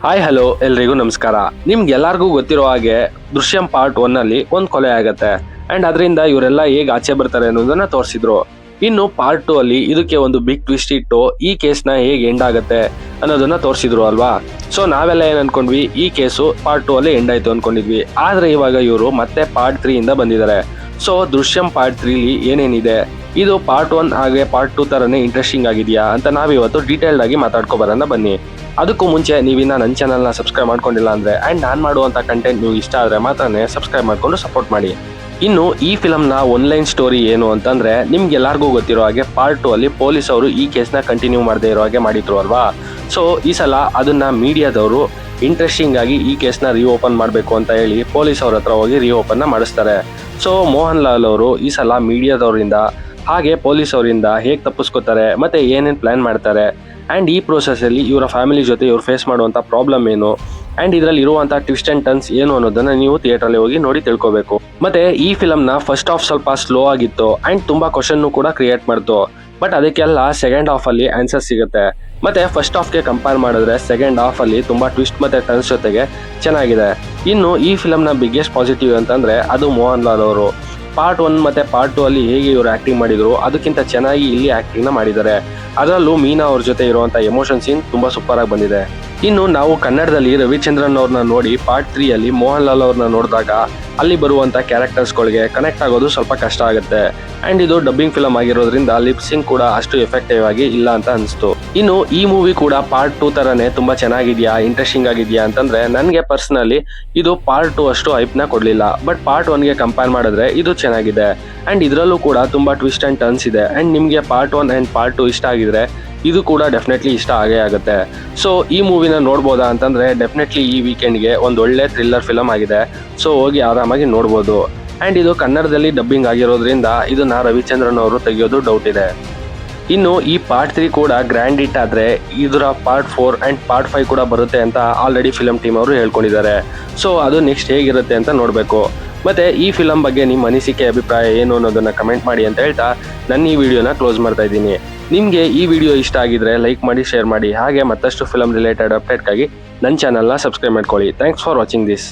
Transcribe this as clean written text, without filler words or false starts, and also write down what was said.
Hi hello ಎಲ್ರಿಗೂ ನಮಸ್ಕಾರ. ನಿಮ್ಗೆಲ್ಲರಿಗೂ ಗೊತ್ತಿರೋ ಹಾಗೆ ದೃಶ್ಯಂ ಪಾರ್ಟ್ 1 ಅಲ್ಲಿ ಒಂದು ಕೊಲೆ ಆಗತ್ತೆ ಅಂಡ್ ಅದರಿಂದ ಇವರೆಲ್ಲ ಹೇಗೆ ಆಚೆ ಬರ್ತಾರೆ ಅನ್ನೋದನ್ನ ತೋರಿಸಿದ್ರು. ಇನ್ನು ಪಾರ್ಟ್ 2 ಅಲ್ಲಿ ಇದಕ್ಕೆ ಒಂದು ಬಿಗ್ ಟ್ವಿಸ್ಟ್ ಇಟ್ಟು ಈ ಕೇಸ್ನ ಹೇಗೆ ಎಂಡ್ ಆಗತ್ತೆ ಅನ್ನೋದನ್ನ ತೋರಿಸಿದ್ರು ಅಲ್ವಾ. ಸೊ ನಾವೆಲ್ಲ ಏನ್ ಅನ್ಕೊಂಡ್ವಿ, ಈ ಕೇಸು ಪಾರ್ಟ್ 2 ಅಲ್ಲಿ ಎಂಡ್ ಆಯ್ತು ಅನ್ಕೊಂಡಿದ್ವಿ. ಆದ್ರೆ ಇವಾಗ ಇವರು ಮತ್ತೆ ಪಾರ್ಟ್ 3 ಇಂದ ಬಂದಿದ್ದಾರೆ. ಸೊ ದೃಶ್ಯಂ ಪಾರ್ಟ್ 3 ಲಿ ಏನೇನಿದೆ, ಇದು ಪಾರ್ಟ್ 1 ಹಾಗೆ ಪಾರ್ಟ್ 2 ತರನೇ ಇಂಟ್ರೆಸ್ಟಿಂಗ್ ಆಗಿದೆಯಾ ಅಂತ ನಾವಿವತ್ತು ಡೀಟೇಲ್ಡ್ ಆಗಿ ಮಾತಾಡ್ಕೊ ಬರೋಣ ಬನ್ನಿ. ಅದಕ್ಕೂ ಮುಂಚೆ ನೀವಿನ್ನ ನನ್ನ ಚಾನಲ್ನ ಸಬ್ಸ್ಕ್ರೈಬ್ ಮಾಡ್ಕೊಂಡಿಲ್ಲ ಅಂದ್ರೆ ಅಂಡ್ ನಾನು ಮಾಡುವಂತ ಕಂಟೆಂಟ್ ನೀವು ಇಷ್ಟ ಆದ್ರೆ ಮಾತ್ರನೇ ಸಬ್ಸ್ಕ್ರೈಬ್ ಮಾಡ್ಕೊಂಡು ಸಪೋರ್ಟ್ ಮಾಡಿ. ಇನ್ನು ಈ ಫಿಲಮ್ನ ಒನ್ಲೈನ್ ಸ್ಟೋರಿ ಏನು ಅಂತಂದ್ರೆ, ನಿಮ್ಗೆಲ್ಲರಿಗೂ ಗೊತ್ತಿರೋ ಹಾಗೆ ಪಾರ್ಟ್ 2 ಅಲ್ಲಿ ಪೊಲೀಸ್ ಅವರು ಈ ಕೇಸ್ನ ಕಂಟಿನ್ಯೂ ಮಾಡದೇ ಇರೋ ಹಾಗೆ ಮಾಡಿದ್ರು ಅಲ್ವಾ. ಸೊ ಈ ಸಲ ಅದನ್ನ ಮೀಡಿಯಾದವರು ಇಂಟ್ರೆಸ್ಟಿಂಗ್ ಆಗಿ ಈ ಕೇಸ್ನ ರಿಓಪನ್ ಮಾಡಬೇಕು ಅಂತ ಹೇಳಿ ಪೊಲೀಸ್ ಅವ್ರ ಹತ್ರ ಹೋಗಿ ರಿಓಪನ್ ಮಾಡಿಸ್ತಾರೆ. ಸೊ ಮೋಹನ್ ಲಾಲ್ ಅವರು ಈ ಸಲ ಮೀಡಿಯಾದವರಿಂದ ಹಾಗೆ ಪೊಲೀಸ್ ಅವರಿಂದ ಹೇಗೆ ತಪ್ಪಿಸ್ಕೋತಾರೆ ಮತ್ತೆ ಏನೇನು ಪ್ಲಾನ್ ಮಾಡ್ತಾರೆ ಆ್ಯಂಡ್ ಈ ಪ್ರೋಸೆಸ್ಸಲ್ಲಿ ಇವರ ಫ್ಯಾಮಿಲಿ ಜೊತೆ ಇವ್ರು ಫೇಸ್ ಮಾಡುವಂಥ ಪ್ರಾಬ್ಲಮ್ ಏನು ಆ್ಯಂಡ್ ಇದರಲ್ಲಿ ಇರುವಂಥ ಟ್ವಿಸ್ಟ್ ಆ್ಯಂಡ್ ಟರ್ನ್ಸ್ ಏನು ಅನ್ನೋದನ್ನು ನೀವು ಥಿಯೇಟ್ರಲ್ಲಿ ಹೋಗಿ ನೋಡಿ ತಿಳ್ಕೊಬೇಕು. ಮತ್ತೆ ಈ ಫಿಲಮ್ನ ಫಸ್ಟ್ ಹಾಫ್ ಸ್ವಲ್ಪ ಸ್ಲೋ ಆಗಿತ್ತು ಆ್ಯಂಡ್ ತುಂಬ ಕ್ವಶನ್ನು ಕೂಡ ಕ್ರಿಯೇಟ್ ಮಾಡ್ತು. ಬಟ್ ಅದಕ್ಕೆಲ್ಲ ಸೆಕೆಂಡ್ ಹಾಫಲ್ಲಿ ಆನ್ಸರ್ ಸಿಗುತ್ತೆ. ಮತ್ತೆ ಫಸ್ಟ್ ಹಾಫ್ಗೆ ಕಂಪೇರ್ ಮಾಡಿದ್ರೆ ಸೆಕೆಂಡ್ ಹಾಫಲ್ಲಿ ತುಂಬ ಟ್ವಿಸ್ಟ್ ಮತ್ತು ಟರ್ನ್ಸ್ ಜೊತೆಗೆ ಚೆನ್ನಾಗಿದೆ. ಇನ್ನು ಈ ಫಿಲಮ್ನ ಬಿಗ್ಗೆಸ್ಟ್ ಪಾಸಿಟಿವ್ ಅಂತಂದರೆ ಅದು ಮೋಹನ್ ಲಾಲ್ ಅವರು. ಪಾರ್ಟ್ 1 ಮತ್ತು ಪಾರ್ಟ್ 2 ಅಲ್ಲಿ ಹೇಗೆ ಇವರು ಆ್ಯಕ್ಟಿಂಗ್ ಮಾಡಿದ್ರು ಅದಕ್ಕಿಂತ ಚೆನ್ನಾಗಿ ಇಲ್ಲಿ ಆ್ಯಕ್ಟಿಂಗ್ನ ಮಾಡಿದ್ದಾರೆ. ಅದರಲ್ಲೂ ಮೀನಾ ಅವ್ರ ಜೊತೆ ಇರುವಂಥ ಎಮೋಷನ್ ಸೀನ್ ತುಂಬ ಸೂಪರಾಗಿ ಬಂದಿದೆ. ಇನ್ನು ನಾವು ಕನ್ನಡದಲ್ಲಿ ರವಿಚಂದ್ರನ್ ಅವ್ರನ್ನ ನೋಡಿ ಪಾರ್ಟ್ 3 ಅಲ್ಲಿ ಮೋಹನ್ ಲಾಲ್ ಅವ್ರನ್ನ ನೋಡಿದಾಗ ಅಲ್ಲಿ ಬರುವಂಥ ಕ್ಯಾರೆಕ್ಟರ್ಸ್ಗಳಿಗೆ ಕನೆಕ್ಟ್ ಆಗೋದು ಸ್ವಲ್ಪ ಕಷ್ಟ ಆಗುತ್ತೆ. ಆ್ಯಂಡ್ ಇದು ಡಬ್ಬಿಂಗ್ ಫಿಲಮ್ ಆಗಿರೋದ್ರಿಂದ ಲಿಪ್ಸಿಂಗ್ ಕೂಡ ಅಷ್ಟು ಎಫೆಕ್ಟಿವ್ ಆಗಿ ಇಲ್ಲ ಅಂತ ಅನಿಸ್ತು. ಇನ್ನು ಈ ಮೂವಿ ಕೂಡ ಪಾರ್ಟ್ 2 ಥರನೇ ತುಂಬ ಚೆನ್ನಾಗಿದೆಯಾ, ಇಂಟ್ರೆಸ್ಟಿಂಗ್ ಆಗಿದೆಯಾ ಅಂತಂದರೆ ನನಗೆ ಪರ್ಸ್ನಲಿ ಇದು ಪಾರ್ಟ್ 2 ಅಷ್ಟು ಹೈಪ್ನ ಕೊಡಲಿಲ್ಲ. ಬಟ್ ಪಾರ್ಟ್ 1ಗೆ ಕಂಪೇರ್ ಮಾಡಿದ್ರೆ ಇದು ಚೆನ್ನಾಗಿದೆ. ಆ್ಯಂಡ್ ಇದರಲ್ಲೂ ಕೂಡ ತುಂಬ ಟ್ವಿಸ್ಟ್ ಆ್ಯಂಡ್ ಟರ್ನ್ಸ್ ಇದೆ. ಆ್ಯಂಡ್ ನಿಮಗೆ ಪಾರ್ಟ್ 1 ಆ್ಯಂಡ್ ಪಾರ್ಟ್ 2 ಇಷ್ಟ ಆಗಿದ್ರೆ ಇದು ಕೂಡ ಡೆಫಿನೆಟ್ಲಿ ಇಷ್ಟ ಆಗೇ ಆಗುತ್ತೆ. ಸೊ ಈ ಮೂವಿನ ನೋಡ್ಬೋದಾ ಅಂತಂದರೆ ಡೆಫಿನೆಟ್ಲಿ ಈ ವೀಕೆಂಡ್ಗೆ ಒಂದು ಒಳ್ಳೆ ಥ್ರಿಲ್ಲರ್ ಫಿಲಮ್ ಆಗಿದೆ. ಸೊ ಹೋಗಿ ಆರಾಮಾಗಿ ನೋಡ್ಬೋದು. ಆ್ಯಂಡ್ ಇದು ಕನ್ನಡದಲ್ಲಿ ಡಬ್ಬಿಂಗ್ ಆಗಿರೋದ್ರಿಂದ ಇದನ್ನ ರವಿಚಂದ್ರನ್ ಅವರು ತೆಗೆಯೋದು ಡೌಟ್ ಇದೆ. ಇನ್ನು ಈ ಪಾರ್ಟ್ 3 ಕೂಡ ಗ್ರ್ಯಾಂಡ್ ಹಿಟ್ ಆದರೆ ಇದರ ಪಾರ್ಟ್ 4 ಆ್ಯಂಡ್ ಪಾರ್ಟ್ 5 ಕೂಡ ಬರುತ್ತೆ ಅಂತ ಆಲ್ರೆಡಿ ಫಿಲಮ್ ಟೀಮ್ ಅವರು ಹೇಳ್ಕೊಂಡಿದ್ದಾರೆ. ಸೊ ಅದು ನೆಕ್ಸ್ಟ್ ಹೇಗಿರುತ್ತೆ ಅಂತ ನೋಡಬೇಕು. ಮತ್ತು ಈ ಫಿಲಮ್ ಬಗ್ಗೆ ನಿಮ್ಮ ಅನಿಸಿಕೆ ಅಭಿಪ್ರಾಯ ಏನು ಅನ್ನೋದನ್ನು ಕಮೆಂಟ್ ಮಾಡಿ ಅಂತ ಹೇಳ್ತಾ ನನ್ನ ಈ ವಿಡಿಯೋನ ಕ್ಲೋಸ್ ಮಾಡ್ತಾ ಇದ್ದೀನಿ. ನಿಮಗೆ ಈ ವಿಡಿಯೋ ಇಷ್ಟ ಆಗಿದ್ರೆ ಲೈಕ್ ಮಾಡಿ, ಶೇರ್ ಮಾಡಿ, ಹಾಗೆ ಮತ್ತಷ್ಟು ಫಿಲಮ್ ರಿಲೇಟೆಡ್ ಅಪ್ಡೇಟ್ಗಾಗಿ ನನ್ನ ಚಾನಲ್ನ ಸಬ್ಸ್ಕ್ರೈಬ್ ಮಾಡ್ಕೊಳ್ಳಿ. Thanks for watching this.